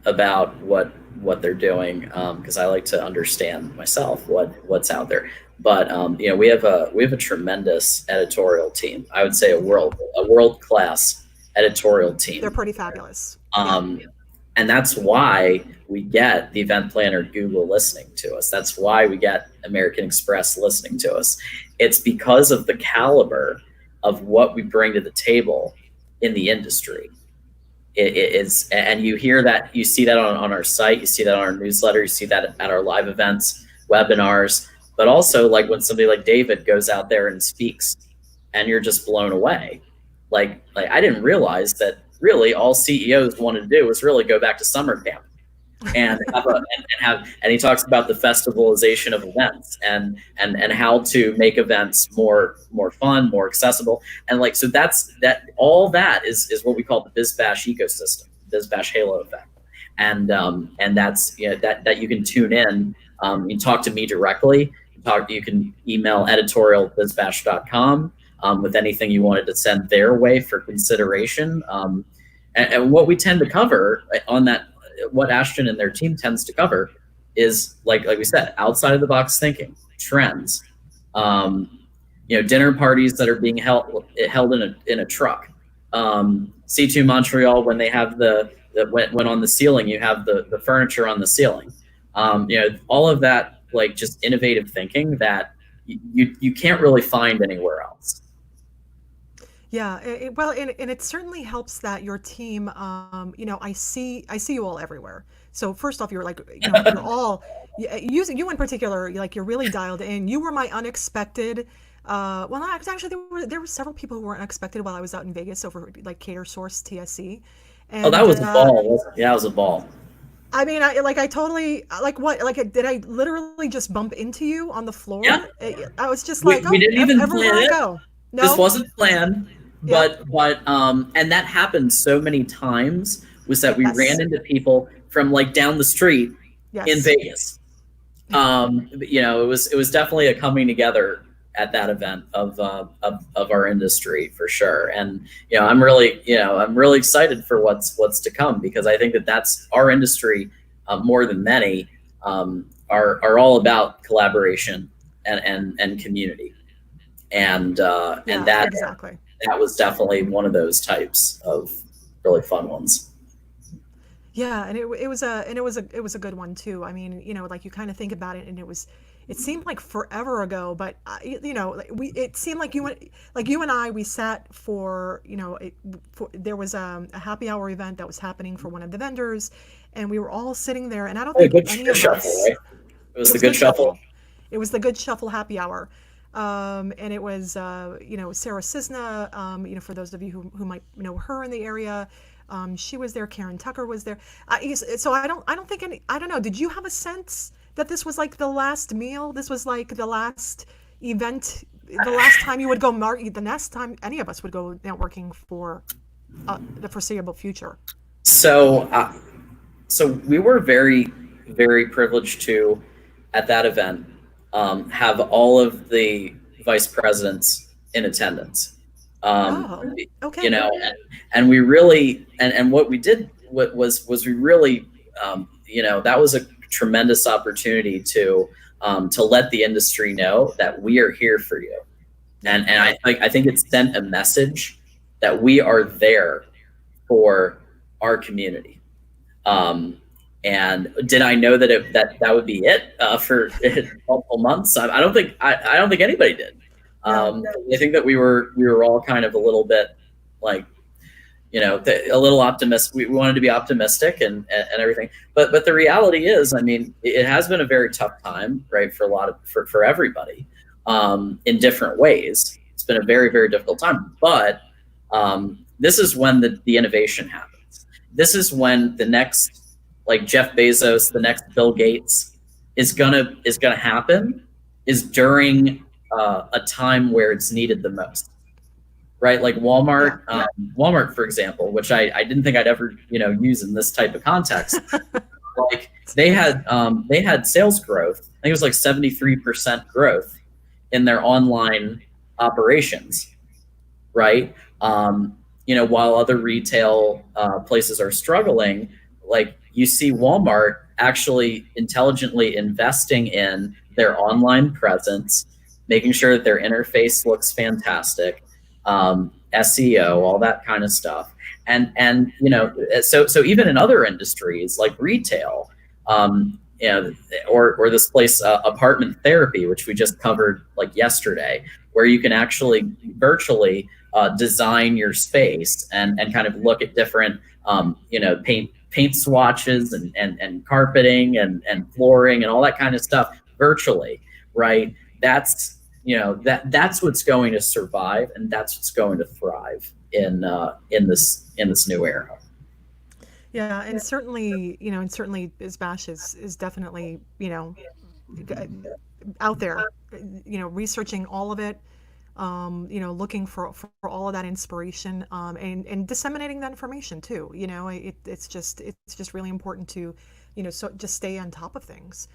about what they're doing, because I like to understand myself what's out there. But we have a tremendous editorial team. I would say a world class editorial team. They're pretty fabulous. And that's why we get the event planner Google listening to us. That's why we get American Express listening to us. It's because of the caliber of what we bring to the table in the industry. It is, and you hear that, you see that on our site, you see that on our newsletter, you see that at our live events, webinars, but also like when somebody like David goes out there and speaks, and you're just blown away. Like I didn't realize that really all CEOs wanted to do was really go back to summer camp and and he talks about the festivalization of events, and how to make events more fun, more accessible. And like, so all that is what we call the BizBash ecosystem, BizBash halo effect. And that's, that you can tune in. You can talk to me directly. You can email editorial@bizbash.com with anything you wanted to send their way for consideration. And what we tend to cover on that, what Ashton and their team tends to cover, is like we said, outside of the box thinking, trends, dinner parties that are being held in a truck. C2 Montreal, when they have when on the ceiling you have the furniture on the ceiling. All of that, like, just innovative thinking that you can't really find anywhere else. Yeah, well, and it certainly helps that your team, I see you all everywhere. So first off, you're like, you're all, you in particular, like, you're really dialed in. You were my unexpected. Well, actually, there were several people who were unexpected while I was out in Vegas over, like, Cater Source TSC. Oh, that was a ball. Yeah, that was a ball. I mean, I totally, like, what, like, did I literally just bump into you on the floor? Yeah. I was just like, we didn't even everywhere plan I it. go. No, This wasn't planned. Yeah. But and that happened so many times, was that we Yes. ran into people from like down the street Yes. in Vegas. It was definitely a coming together at that event of our industry, for sure. And I'm really excited for what's to come, because I think that's our industry, more than many, are all about collaboration and community. And that exactly. That was definitely one of those types of really fun ones. Yeah, and it was a good one too. I mean, like, you kind of think about it, and it seemed like forever ago, but it seemed like you and I, we sat for, there was a happy hour event that was happening for one of the vendors, and we were all sitting there, and I don't think any of shuffle, us. right? It was the good shuffle. It was the good shuffle happy hour. And it was, Sarah Cisna, for those of you who might know her in the area. She was there. Karen Tucker was there. So I don't think I don't know. Did you have a sense that this was like the last meal? This was like the last event, the last time you would go, the last time any of us would go networking for the foreseeable future? So we were very, very privileged to, at that event, have all of the vice presidents in attendance. Okay. And we really, and what we did was we really, that was a tremendous opportunity to let the industry know that we are here for you. And I think it sent a message that we are there for our community. And did I know that that would be it for multiple months? I don't think anybody did. No. I think that we were all kind of a little bit like, a little optimistic. We wanted to be optimistic and everything. But the reality is, I mean, it has been a very tough time, right, for a lot of for everybody, in different ways. It's been a very, very difficult time. But this is when the innovation happens. This is when the next, like Jeff Bezos, the next Bill Gates is gonna happen, is during a time where it's needed the most, right? Like Yeah. Walmart, for example, which I didn't think I'd ever use in this type of context. Like they had sales growth. I think it was like 73% growth in their online operations, right? While other retail places are struggling, like you see Walmart actually intelligently investing in their online presence, making sure that their interface looks fantastic, SEO, all that kind of stuff. So even in other industries like retail, or this place, apartment therapy, which we just covered like yesterday, where you can actually virtually design your space and kind of look at different paint swatches and carpeting and flooring and all that kind of stuff virtually, right? That's what's going to survive, and that's what's going to thrive in this new era. Yeah, and certainly BizBash is definitely, g- out there, researching all of it, looking for all of that inspiration, and disseminating that information too. It's just really important to, so just stay on top of things.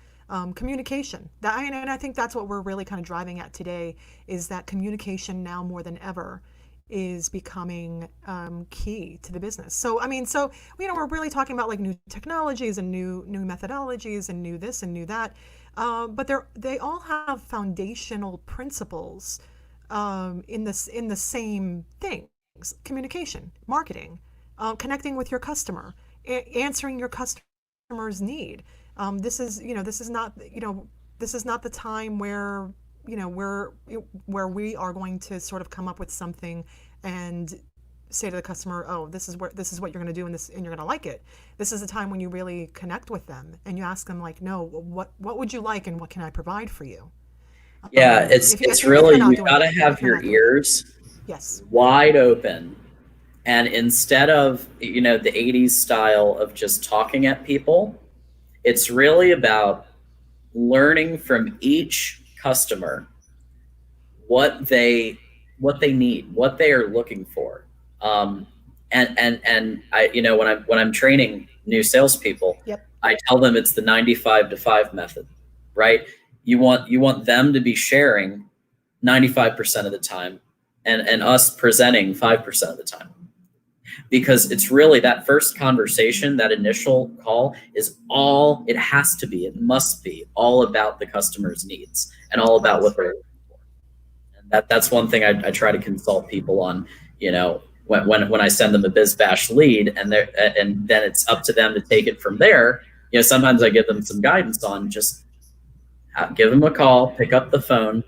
Communication. And I think that's what we're really kind of driving at today, is that communication now more than ever is becoming key to the business. So I mean, we're really talking about like new technologies and new methodologies and new this and new that, but they all have foundational principles in the same things: communication, marketing, connecting with your customer, answering your customer's need. This is not the time where we are going to sort of come up with something and say to the customer, oh, this is what you're going to do, and you're going to like it. This is the time when you really connect with them and you ask them, like, no, what would you like and what can I provide for you? Yeah, it's really, you got to have your ears Yes. wide open, and instead of the 80s style of just talking at people, it's really about learning from each customer what they need, what they are looking for. And I, when I'm training new salespeople, Yep. I tell them it's the 95 to 5 method, right? You want them to be sharing 95% of the time, and us presenting 5% of the time, because it's really that first conversation, that initial call is all it has to be. It must be all about the customer's needs and all about what they're looking for. And that's one thing I try to consult people on. When I send them a BizBash lead, and then it's up to them to take it from there. Sometimes I give them some guidance on just give them a call, pick up the phone,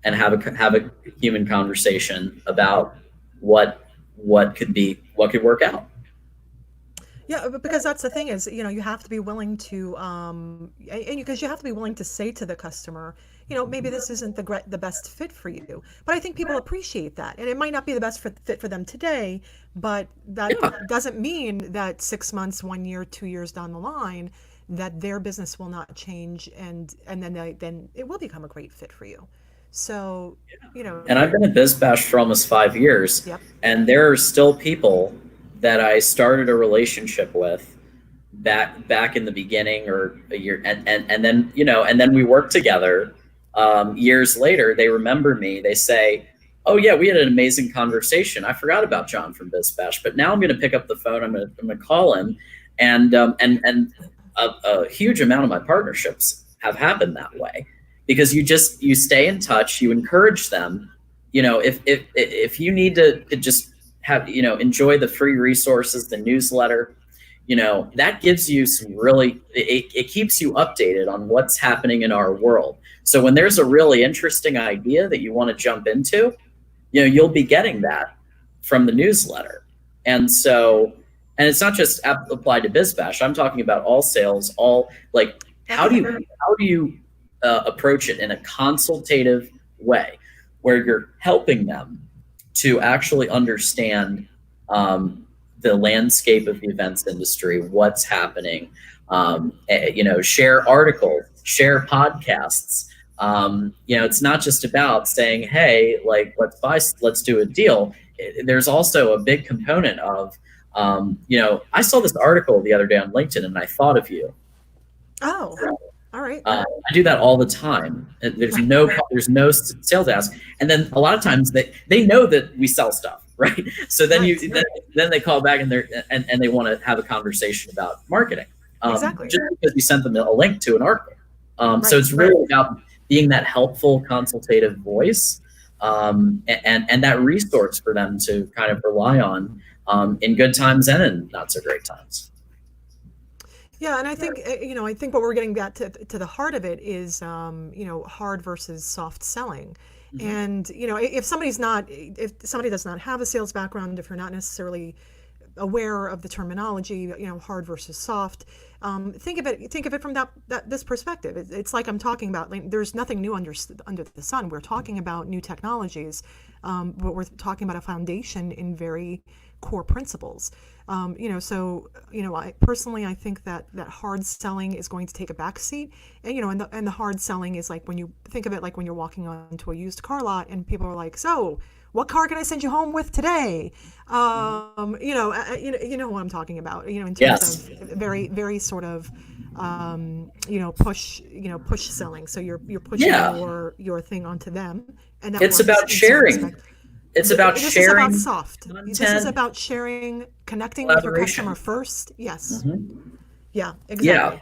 and have a human conversation about what could work out. Yeah, because that's the thing is, you have to be willing to, and because you have to be willing to say to the customer, maybe this isn't the best fit for you. But I think people appreciate that, and it might not be the best fit for them today, but that Yeah. doesn't mean that 6 months, 1 year, 2 years down the line, that their business will not change, and then it will become a great fit for you. So, And I've been at BizBash for almost 5 years, yep, and there are still people that I started a relationship with back in the beginning, or a year, and then we work together. Years later, they remember me. They say, "Oh yeah, we had an amazing conversation. I forgot about John from BizBash, but now I'm going to pick up the phone. I'm going to call him," and a huge amount of my partnerships have happened that way, because you stay in touch, you encourage them. If you need to just have enjoy the free resources, the newsletter, that gives you some really, it keeps you updated on what's happening in our world. So when there's a really interesting idea that you want to jump into, you'll be getting that from the newsletter. And so, and it's not just applied to BizBash. I'm talking about all sales, all like, how do you approach it in a consultative way where you're helping them to actually understand the landscape of the events industry, what's happening, share articles, share podcasts. It's not just about saying, hey, like, let's do a deal. There's also a big component of, I saw this article the other day on LinkedIn and I thought of you. Oh, all right. I do that all the time. There's no sales ask, and then a lot of times they know that we sell stuff, right? So then then they call back and they want to have a conversation about marketing, Exactly. just because we sent them a link to an article. So it's really about being that helpful consultative voice, and that resource for them to kind of rely on in good times and in not so great times. Yeah, and I think I think what we're getting back to the heart of it is hard versus soft selling. Mm-hmm. And if somebody does not have a sales background, if you're not necessarily aware of the terminology, hard versus soft, think of it from this perspective. It's like I'm talking about, like, there's nothing new under the sun. We're talking about new technologies, but we're talking about a foundation in very core principles. I personally, I think that hard selling is going to take a back seat, and the hard selling is like when you think of it like when you're walking onto a used car lot and people are like, so what car can I send you home with today? You know what I'm talking about, in terms of very, very sort of, push selling. So you're pushing your thing onto them, and it's about sharing. It's about sharing. This is about soft. This is about sharing, connecting with your customer first. Yes. Mm-hmm. Yeah. Exactly.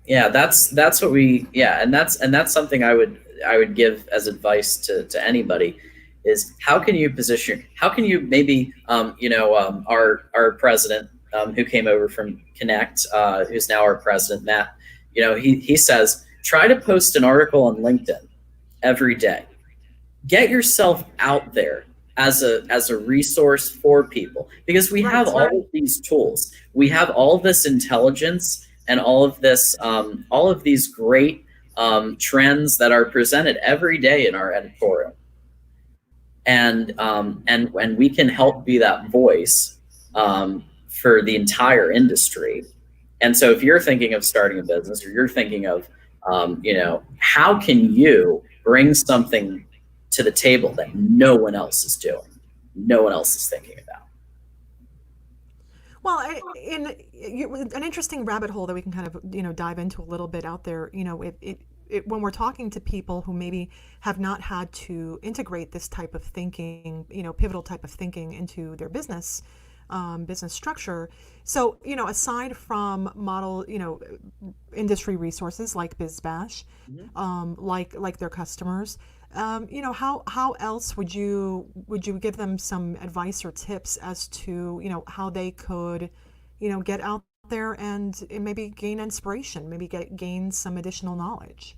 Yeah. That's what we. Yeah, and that's something I would give as advice to anybody is how can you position? How can you maybe our president who came over from Connect, who's now our president, Matt. He says try to post an article on LinkedIn every day. Get yourself out there as a resource for people, because we have all of these tools, we have all this intelligence and all of these great trends that are presented every day in our editorial, and we can help be that voice for the entire industry. And so if you're thinking of starting a business, or you're thinking of how can you bring something to the table that no one else is doing, no one else is thinking about. Well, an interesting rabbit hole that we can kind of dive into a little bit out there. When we're talking to people who maybe have not had to integrate this type of thinking, pivotal type of thinking into their business structure. So aside from model, industry resources like BizBash, like their customers. How else would you give them some advice or tips as to how they could get out there and maybe gain inspiration, maybe gain some additional knowledge?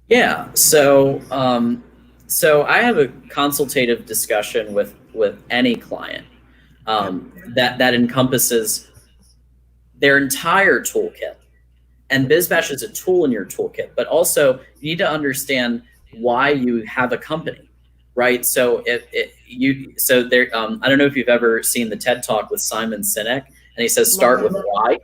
Yeah, so I have a consultative discussion with any client that encompasses their entire toolkit, and BizBash is a tool in your toolkit, but also you need to understand why you have a company, right? So I don't know if you've ever seen the TED Talk with Simon Sinek, and he says start with why.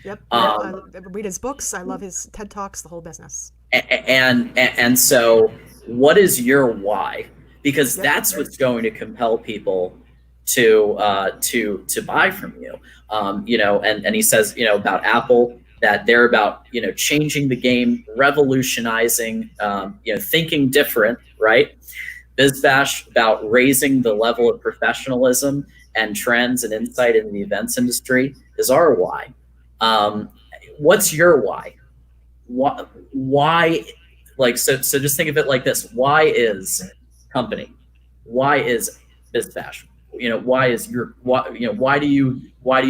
Yep. I read his books. I love his TED Talks, the whole business. And so what is your why? Because that's what's going to compel people to buy from you. And he says about Apple, that they're about changing the game, revolutionizing, thinking different, right? BizBash about raising the level of professionalism and trends and insight in the events industry is our why. What's your why? Why? Like so just think of it like this: why is company? Why is BizBash? why do you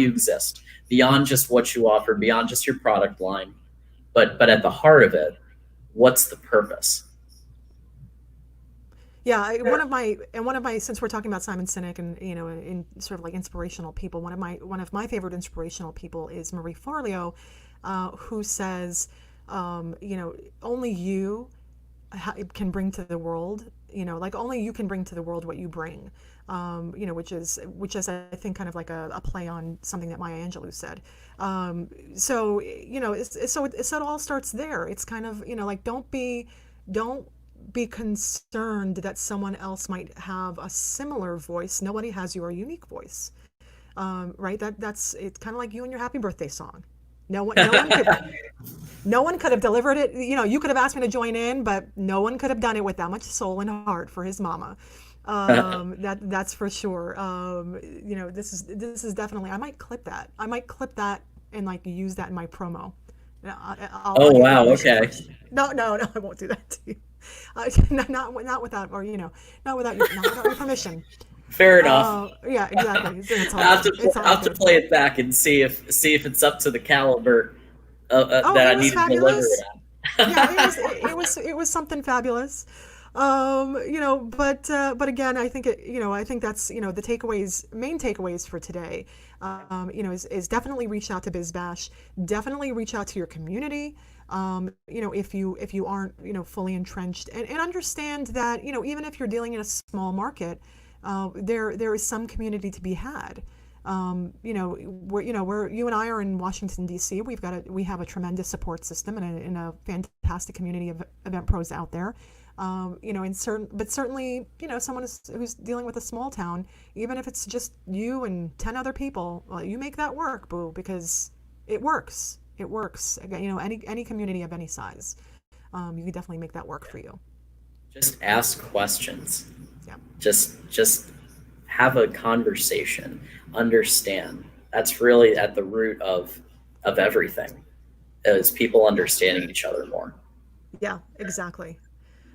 exist beyond just what you offer, beyond just your product line, but at the heart of it, what's the purpose? Yeah, one of my since we're talking about Simon Sinek and in sort of like inspirational people, one of my favorite inspirational people is Marie Forleo, who says, only you can bring to the world, like only you can bring to the world what you bring, which is I think kind of like a play on something that Maya Angelou said. So it all starts there. It's kind of like don't be concerned that someone else might have a similar voice. Nobody has your unique voice, right? That's it's kind of like you and your happy birthday song. No one could have delivered it. You could have asked me to join in, but no one could have done it with that much soul and heart for his mama. That's for sure. This is definitely. I might clip that. And like use that in my promo. I'll Oh get wow, permission okay, first. No, no, no, I won't do that to you. Not without, or not without your permission. fair enough. Yeah, exactly. It's I all have good. to It's I all have to good. play it back and see if it's up to the caliber Oh, that it I was need to deliver it fabulous. Yeah, it was something fabulous. But again, I think that's the main takeaways for today. Is definitely reach out to BizBash. Definitely reach out to your community. If you aren't fully entrenched, and understand that even if you're dealing in a small market, there is some community to be had. Where you and I are in Washington D.C. We have a tremendous support system and a fantastic community of event pros out there. But certainly, someone who's dealing with a small town, even if it's just you and 10 other people, well, you make that work, boo, because it works. It works. Again, any community of any size, you can definitely make that work for you. Just ask questions. Yeah. Just have a conversation. Understand. That's really at the root of everything. Is people understanding each other more. Yeah, exactly.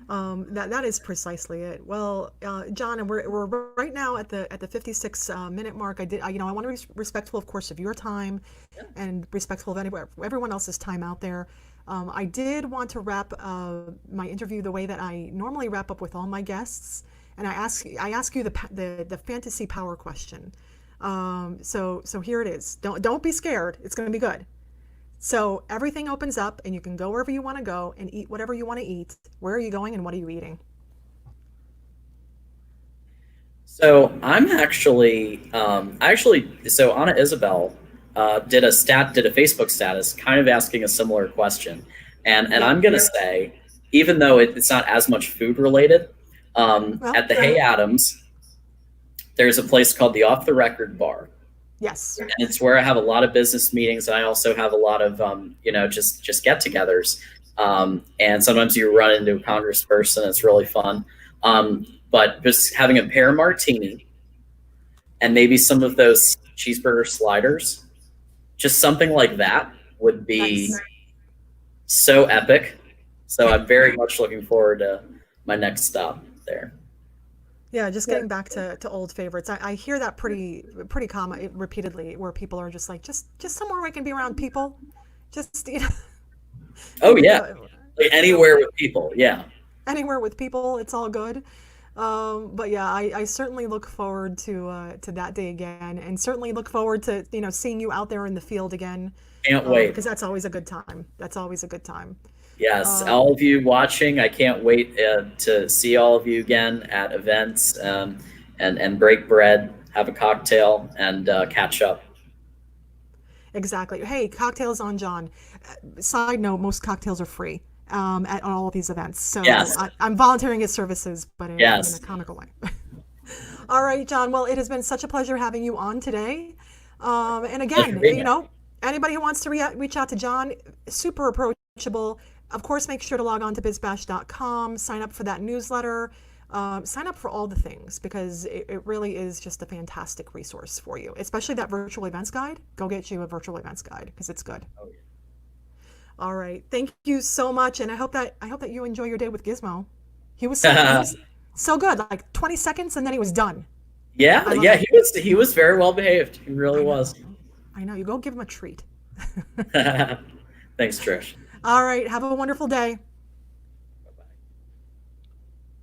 That is precisely it. Well, John, and we're right now at the 56 minute mark. I want to be respectful, of course, of your time, and respectful of everyone else's time out there. I did want to wrap my interview the way that I normally wrap up with all my guests, and I ask you the fantasy power question. So here it is. Don't be scared. It's going to be good. So everything opens up and you can go wherever you want to go and eat whatever you want to eat. Where are you going and what are you eating? So so Anna Isabel did a Facebook status kind of asking a similar question, and Yep. I'm gonna say, even though it's not as much food related, Well, at the Hay Adams, there's a place called the Off the Record Bar, yes. and it's where I have a lot of business meetings. And I also have a lot of just get-togethers, and sometimes you run into a congressperson. It's really fun. But just having a pear martini and maybe some of those cheeseburger sliders, just something like that would be Nice. so epic. So I'm very much looking forward to my next stop there. Yeah, just getting back to old favorites. I hear that pretty common repeatedly, where people are just like, just somewhere where I can be around people. Just Oh yeah, uh, like you know, anywhere with people. Yeah. anywhere with people, it's all good. But yeah, I certainly look forward to that day again, and certainly look forward to seeing you out there in the field again, Can't wait. because that's always a good time. That's always a good time. Yes, Um, all of you watching, I can't wait to see all of you again at events, and break bread, have a cocktail, and catch up. exactly. Hey, cocktails on John. Side note: most cocktails are free at all of these events, so Yes, I'm volunteering his services, but in a yes. comical way. All right, John. Well, it has been such a pleasure having you on today. And Thanks for again, being here. anybody who wants to reach out to John, super approachable. Of course, make sure to log on to bizbash.com, sign up for that newsletter, sign up for all the things, because it really is just a fantastic resource for you, especially that virtual events guide. Go get you a virtual events guide because it's good. Oh, All right. Thank you so much. And I hope that you enjoy your day with Gizmo. He was yeah. so good, like 20 seconds and then he was done. Yeah, I love yeah, it. he was very well behaved. He really I was. know. I know. You go give him a treat. Thanks, Trish. All right. Have a wonderful day.